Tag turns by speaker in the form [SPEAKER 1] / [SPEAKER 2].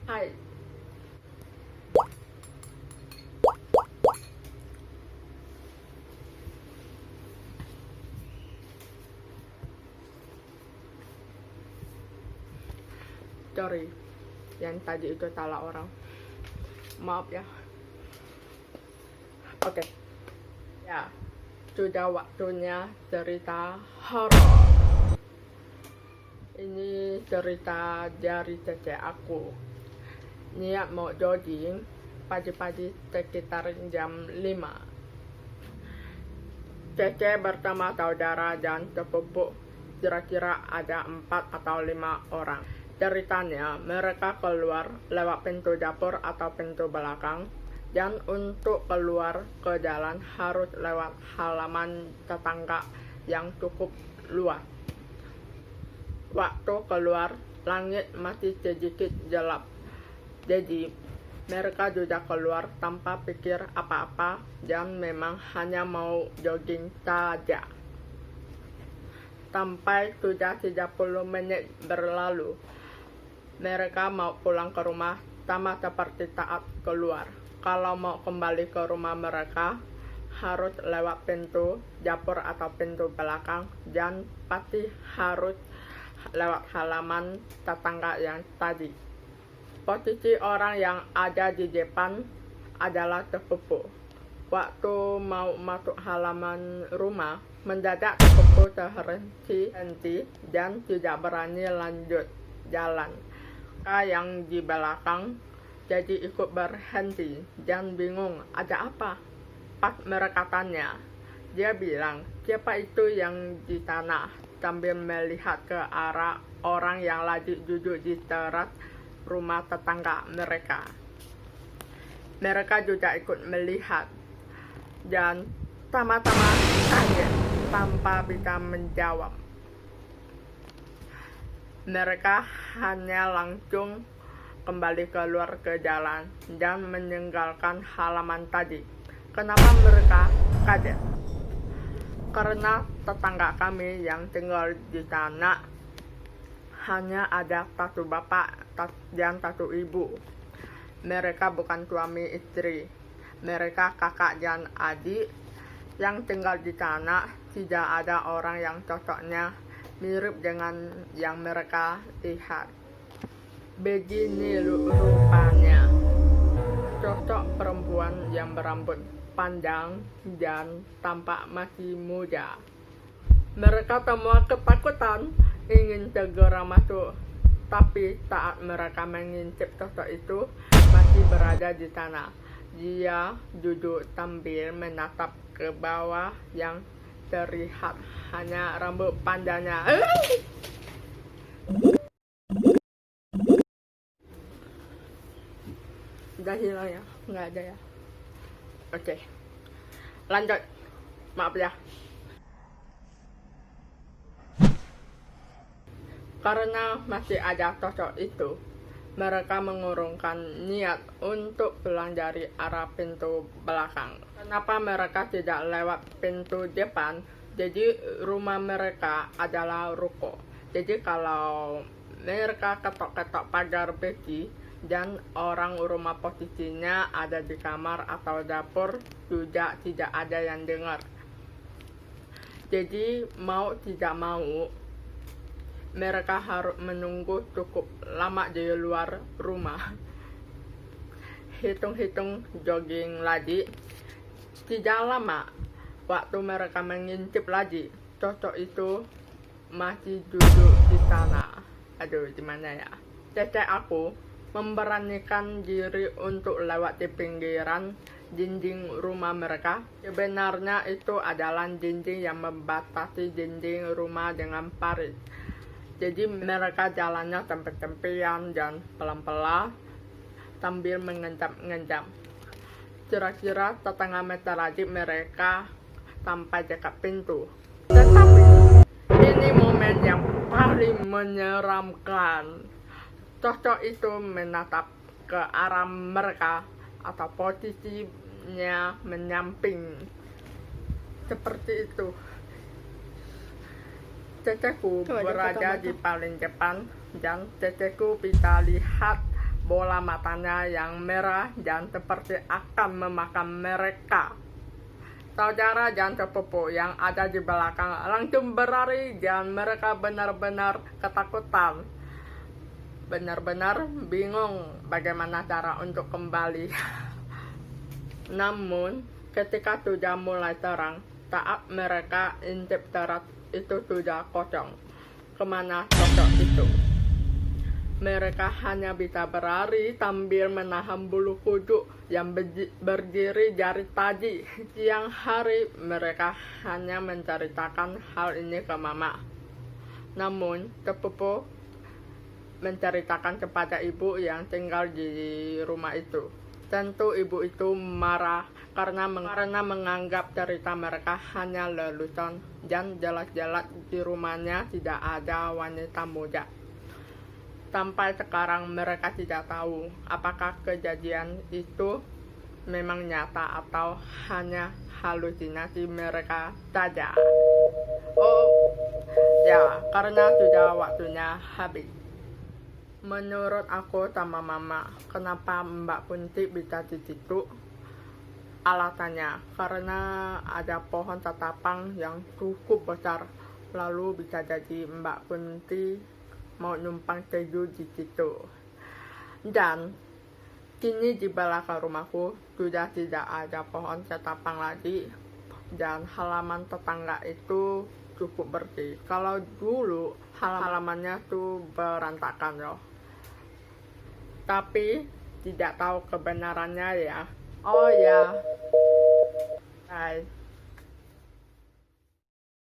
[SPEAKER 1] Hai. Sorry, yang tadi itu salah orang. Maaf ya. Oke. Ya, sudah waktunya cerita horor. Ini cerita dari cece aku. Niat mau jogging pagi-pagi sekitar jam 5. Cece bersama saudara dan sepupu, kira-kira ada 4 atau 5 orang. Ceritanya, mereka keluar lewat pintu dapur atau pintu belakang, dan untuk keluar ke jalan harus lewat halaman tetangga yang cukup luas. Waktu keluar, langit masih sedikit gelap, jadi mereka juga keluar tanpa pikir apa-apa dan memang hanya mau jogging saja. Sampai sudah 30 menit berlalu, mereka mau pulang ke rumah sama seperti saat keluar. Kalau mau kembali ke rumah mereka, harus lewat pintu dapur atau pintu belakang dan pasti harus lewat halaman tetangga yang tadi. Posisi orang yang ada di depan adalah sepupu. Waktu mau masuk halaman rumah, mendadak sepupu terhenti dan tidak berani lanjut jalan. Yang di belakang jadi ikut berhenti dan bingung ada apa. Pas mereka tanya, dia bilang siapa itu yang di sana, sambil melihat ke arah orang yang lagi duduk di teras rumah tetangga mereka. Mereka juga ikut melihat dan sama-sama kaget tanpa bisa menjawab. Mereka hanya langsung kembali keluar ke jalan dan meninggalkan halaman tadi. Kenapa mereka kaget? Karena tetangga kami yang tinggal di sana hanya ada satu bapak dan satu ibu. Mereka bukan suami istri. Mereka kakak dan adik yang tinggal di sana. Tidak ada orang yang cocoknya mirip dengan yang mereka lihat. Begini rupanya, sosok perempuan yang berambut panjang dan tampak masih muda. Mereka semua ketakutan, ingin segera masuk, tapi saat mereka mengintip sosok itu masih berada di sana. Dia duduk sambil menatap ke bawah yang terlihat hanya rambut panjangnya. Udah hilang ya? Nggak ada ya? Oke, lanjut. Maaf ya. Karena masih ada sosok itu, mereka mengurungkan niat untuk pulang dari arah pintu belakang. Kenapa mereka tidak lewat pintu depan? Jadi rumah mereka adalah ruko. Jadi kalau mereka ketok-ketok pagar besi dan orang rumah posisinya ada di kamar atau dapur, juga tidak ada yang dengar. Jadi mau tidak mau, mereka harus menunggu cukup lama di luar rumah. Hitung-hitung jogging lagi, tidak lama. Waktu mereka mengintip lagi, sosok itu masih duduk di sana. Aduh, gimana ya? Cece aku memberanikan diri untuk lewat di pinggiran dinding rumah mereka. Sebenarnya itu adalah dinding yang membatasi dinding rumah dengan parit. Jadi mereka jalannya tempe-tempean dan pelan-pelan sambil mengendap-endap. Kira-kira setengah meter lagi mereka sampai dekat pintu. Tetapi ini momen yang paling menyeramkan. Sosok itu menatap ke arah mereka atau posisinya menyamping. Seperti itu. Ceceku berada di paling depan dan ceceku bisa lihat bola matanya yang merah dan seperti akan memakan mereka. Saudara dan sepupu yang ada di belakang langsung berlari dan mereka benar-benar ketakutan. Benar-benar bingung bagaimana cara untuk kembali. Namun, ketika sudah mulai terang, saat mereka intip teras itu sudah kosong. Kemana sosok itu? Mereka hanya bisa berlari sambil menahan bulu kuduk yang berdiri dari tadi. Siang hari mereka hanya menceritakan hal ini ke mama. Namun, sepupu menceritakan kepada ibu yang tinggal di rumah itu. Tentu ibu itu marah karena menganggap cerita mereka hanya lelucon dan jelas-jelas di rumahnya tidak ada wanita muda. Sampai sekarang mereka tidak tahu apakah kejadian itu memang nyata atau hanya halusinasi mereka saja. Oh ya, karena sudah waktunya habis. Menurut aku sama mama, kenapa Mbak Kunti bisa di situ? Alasannya karena ada pohon ketapang yang cukup besar, lalu bisa jadi Mbak Kunti mau numpang tidur di situ. Dan kini di belakang rumahku sudah tidak ada pohon ketapang lagi dan halaman tetangga itu cukup bersih. Kalau dulu halamannya tuh berantakan loh. Tapi tidak tahu kebenarannya ya. Oh ya. Bye.